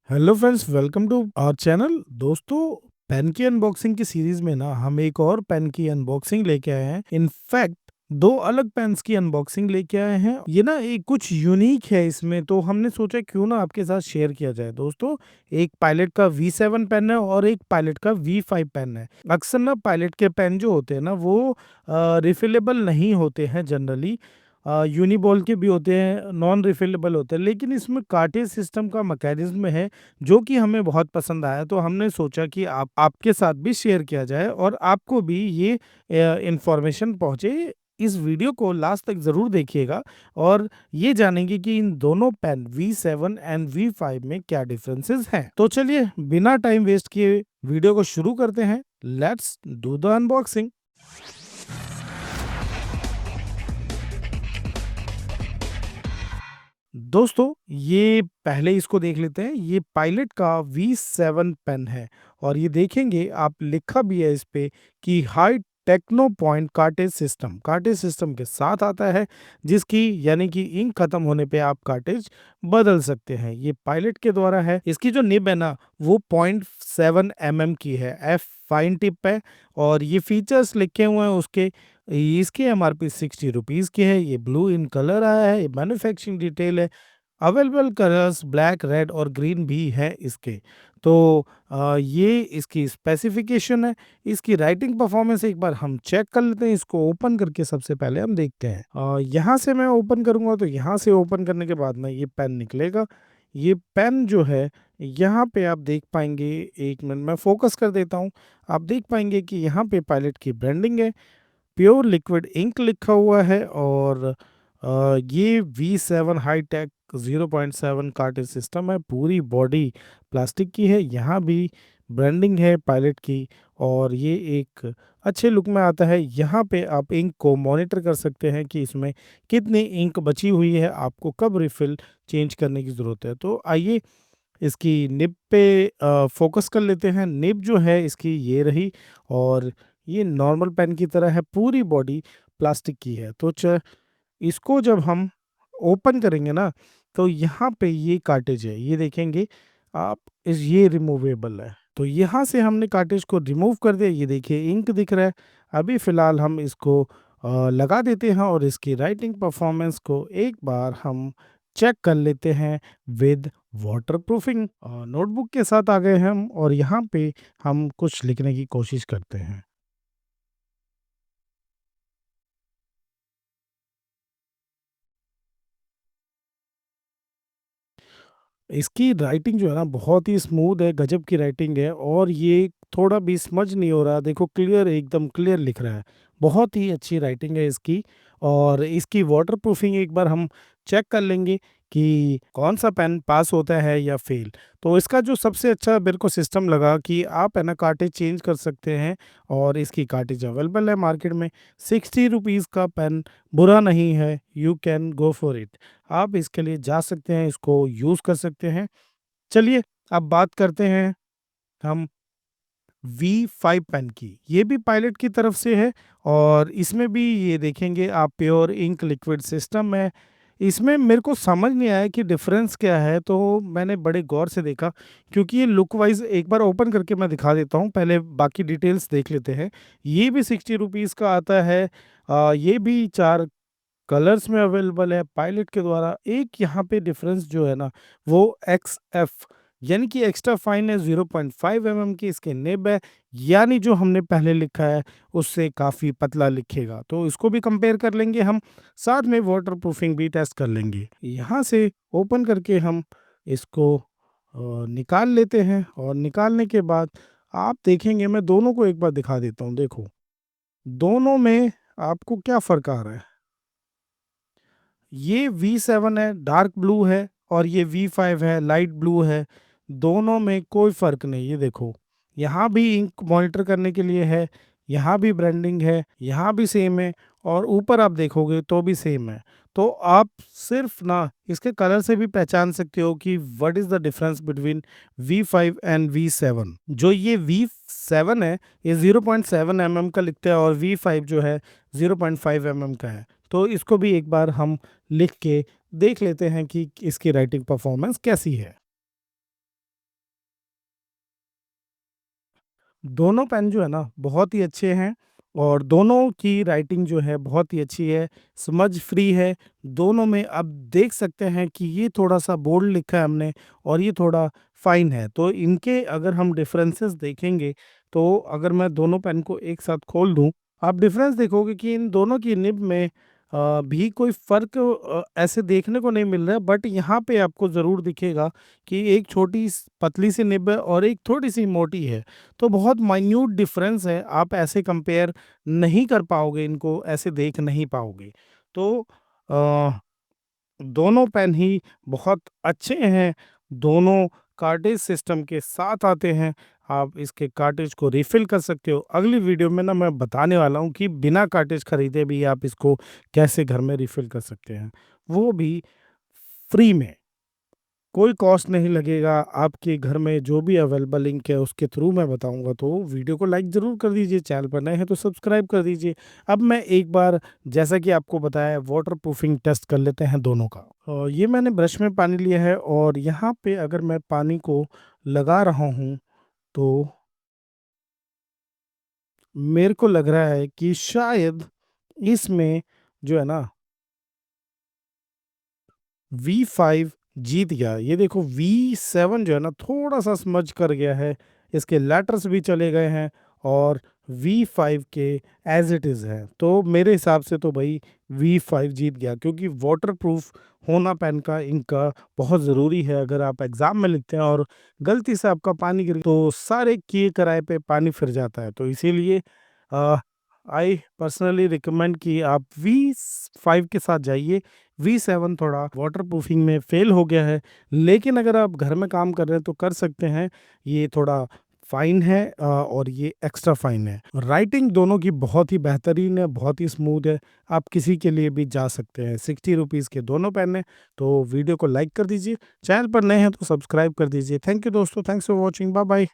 Hello friends, welcome to our channel. दोस्तों, pen की unboxing की सीरीज में ना हम एक और पेन की अनबॉक्सिंग लेके आए हैं। इनफैक्ट दो अलग पेन्स की अनबॉक्सिंग लेके आए हैं। ये ना एक कुछ यूनिक है इसमें, तो हमने सोचा क्यों ना आपके साथ शेयर किया जाए। दोस्तों, एक पायलट का V7 पेन है और एक पायलट का V5 पेन है। अक्सर ना पायलट के पेन जो होते हैं ना वो रिफिलेबल नहीं होते हैं जनरली। यूनिबॉल के भी होते हैं, नॉन रिफिलेबल होते हैं, लेकिन इसमें कार्टेज सिस्टम का मैकेनिज्म है जो कि हमें बहुत पसंद आया। तो हमने सोचा कि आपके साथ भी शेयर किया जाए और आपको भी ये इंफॉर्मेशन पहुंचे। इस वीडियो को लास्ट तक ज़रूर देखिएगा और ये जानेंगे कि इन दोनों पेन V7 एंड V5 में क्या डिफरेंसेस हैं। तो चलिए बिना टाइम वेस्ट किए वीडियो को शुरू करते हैं। Let's do the unboxing. दोस्तों, ये पहले इसको देख लेते हैं। ये पायलट का V7 पेन है और ये देखेंगे आप, लिखा भी है इस पे कि high techno point cartridge system के साथ आता है, जिसकी यानी कि इंक खत्म होने पे आप कार्टेज बदल सकते हैं। ये पायलट के द्वारा है। इसकी जो निब है ना वो 0.7 mm की है, एफ फाइन टिप है और ये फीचर्स लिखे हुए हैं उसके। इसकी एमआरपी 60 रुपीज़ की है। ये ब्लू इन कलर आया है। ये मैन्युफैक्चरिंग डिटेल है। अवेलेबल कलर्स ब्लैक, रेड और ग्रीन भी है इसके। तो ये इसकी स्पेसिफिकेशन है। इसकी राइटिंग परफॉर्मेंस एक बार हम चेक कर लेते हैं। इसको ओपन करके सबसे पहले हम देखते हैं। यहाँ से मैं ओपन करूँगा तो यहाँ से ओपन करने के बाद ना ये पेन निकलेगा। ये पेन जो है, यहाँ पे आप देख पाएंगे, एक मिनट मैं फोकस कर देता हूँ। आप देख पाएंगे कि यहाँ पे पायलट की ब्रांडिंग है, प्योर लिक्विड इंक लिखा हुआ है और ये V7 हाईटेक 0.7 कार्टेज सिस्टम है। पूरी बॉडी प्लास्टिक की है। यहाँ भी ब्रांडिंग है पायलट की और ये एक अच्छे लुक में आता है। यहाँ पे आप इंक को मॉनिटर कर सकते हैं कि इसमें कितनी इंक बची हुई है, आपको कब रिफिल चेंज करने की ज़रूरत है। तो आइए इसकी निब पे फोकस कर लेते हैं। निब जो है इसकी ये रही और ये नॉर्मल पेन की तरह है, पूरी बॉडी प्लास्टिक की है। तो इसको जब हम ओपन करेंगे ना तो यहाँ पे ये कार्टेज है, ये देखेंगे आप। इस ये रिमूवेबल है, तो यहाँ से हमने कार्टेज को रिमूव कर दिया। ये देखिए इंक दिख रहा है। अभी फ़िलहाल हम इसको लगा देते हैं और इसकी राइटिंग परफॉर्मेंस को एक बार हम चेक कर लेते हैं विद वाटरप्रूफिंग। नोटबुक के साथ आ गए हम और यहाँ पे हम कुछ लिखने की कोशिश करते हैं। इसकी राइटिंग जो है ना बहुत ही स्मूथ है, गजब की राइटिंग है और ये थोड़ा भी स्मज नहीं हो रहा। देखो क्लियर, एकदम क्लियर लिख रहा है। बहुत ही अच्छी राइटिंग है इसकी। और इसकी वाटरप्रूफिंग एक बार हम चेक कर लेंगे कि कौन सा पेन पास होता है या फेल। तो इसका जो सबसे अच्छा मेरे को सिस्टम लगा कि आप है ना कार्टेज चेंज कर सकते हैं और इसकी कार्टेज अवेलेबल है मार्केट में। 60 रुपीज़ का पेन बुरा नहीं है, you can go for it. आप इसके लिए जा सकते हैं, इसको यूज़ कर सकते हैं। चलिए अब बात करते हैं हम V5 पेन की। ये भी पायलट की तरफ से है और इसमें भी ये देखेंगे आप, प्योर इंक लिक्विड सिस्टम है। इसमें मेरे को समझ नहीं आया कि डिफरेंस क्या है, तो मैंने बड़े गौर से देखा क्योंकि ये लुक वाइज एक बार ओपन करके मैं दिखा देता हूँ। पहले बाकी डिटेल्स देख लेते हैं। ये भी 60 रुपीज़ का आता है। ये भी 4 कलर्स में अवेलेबल है पायलट के द्वारा। एक यहाँ पे डिफरेंस जो है ना वो XF यानी कि एक्स्ट्रा फाइन है, 0.5 mm की इसके निब है। यानी जो हमने पहले लिखा है उससे काफ़ी पतला लिखेगा, तो इसको भी कंपेयर कर लेंगे हम। साथ में वाटर प्रूफिंग भी टेस्ट कर लेंगे। यहाँ से ओपन करके हम इसको निकाल लेते हैं और निकालने के बाद आप देखेंगे, मैं दोनों को एक बार दिखा देता हूँ। देखो दोनों में आपको क्या फ़र्क आ रहा है। ये V7 है, डार्क ब्लू है और ये V5 है, लाइट ब्लू है। दोनों में कोई फ़र्क नहीं। ये देखो, यहाँ भी इंक मॉनिटर करने के लिए है, यहाँ भी ब्रांडिंग है, यहाँ भी सेम है और ऊपर आप देखोगे तो भी सेम है। तो आप सिर्फ ना इसके कलर से भी पहचान सकते हो कि what is the difference between V5 and V7। जो ये V7 है ये 0.7 mm का लिखता है और V5 जो है 0.5 mm का है। तो इसको भी एक बार हम लिख के देख लेते हैं कि इसकी राइटिंग परफॉर्मेंस कैसी है। दोनों पेन जो है ना बहुत ही अच्छे हैं और दोनों की राइटिंग जो है बहुत ही अच्छी है, स्मज फ्री है। दोनों में आप देख सकते हैं कि ये थोड़ा-सा बोल्ड लिखा है हमने और ये थोड़ा फाइन है। तो इनके अगर हम डिफरेंसेस देखेंगे, तो अगर मैं दोनों पेन को एक साथ खोल दूँ, आप डिफरेंस देखोगे कि इन दोनों की निब में भी कोई फ़र्क ऐसे देखने को नहीं मिल रहा है, बट यहाँ पे आपको ज़रूर दिखेगा कि एक छोटी पतली सी निब है और एक थोड़ी सी मोटी है। तो बहुत माइन्यूट डिफरेंस है, आप ऐसे कंपेयर नहीं कर पाओगे, इनको ऐसे देख नहीं पाओगे। तो अ, दोनों पेन ही बहुत अच्छे हैं, दोनों कार्टेज सिस्टम के साथ आते हैं। आप इसके कार्टेज को रिफ़िल कर सकते हो। अगली वीडियो में ना मैं बताने वाला हूँ कि बिना कार्टेज खरीदे भी आप इसको कैसे घर में रिफ़िल कर सकते हैं, वो भी फ्री में। कोई कॉस्ट नहीं लगेगा, आपके घर में जो भी अवेलेबल लिंक है उसके थ्रू मैं बताऊँगा। तो वीडियो को लाइक ज़रूर कर दीजिए, चैनल पर नए हैं तो सब्सक्राइब कर दीजिए। अब मैं एक बार जैसा कि आपको बताया वाटर प्रूफिंग टेस्ट कर लेते हैं दोनों का। ये मैंने ब्रश में पानी लिया है और यहाँ पे अगर मैं पानी को लगा रहा हूँ, तो मेरे को लग रहा है कि शायद इसमें जो है ना V5 जीत गया। ये देखो V7 जो है ना थोड़ा-सा स्मज कर गया है, इसके लेटर्स भी चले गए हैं और V5 के एज़ इट इज़ है। तो मेरे हिसाब से तो भई V5 जीत गया, क्योंकि वाटरप्रूफ होना पेन का इंक का बहुत ज़रूरी है। अगर आप एग्ज़ाम में लिखते हैं और गलती से आपका पानी गिर तो सारे किए कराए पे पानी फिर जाता है। तो इसीलिए अ, आई पर्सनली रिकमेंड कि आप V5 के साथ जाइए। V7 थोड़ा वाटरप्रूफिंग में फ़ेल हो गया है, लेकिन अगर आप घर में काम कर रहे हैं तो कर सकते हैं। ये थोड़ा फ़ाइन है और ये एक्स्ट्रा फ़ाइन है। राइटिंग दोनों की बहुत ही बेहतरीन है, बहुत ही स्मूथ है। आप किसी के लिए भी जा सकते हैं। ₹60 के दोनों पेन हैं। तो वीडियो को लाइक कर दीजिए, चैनल पर नए हैं तो सब्सक्राइब कर दीजिए। थैंक यू दोस्तों, thanks for watching, bye bye.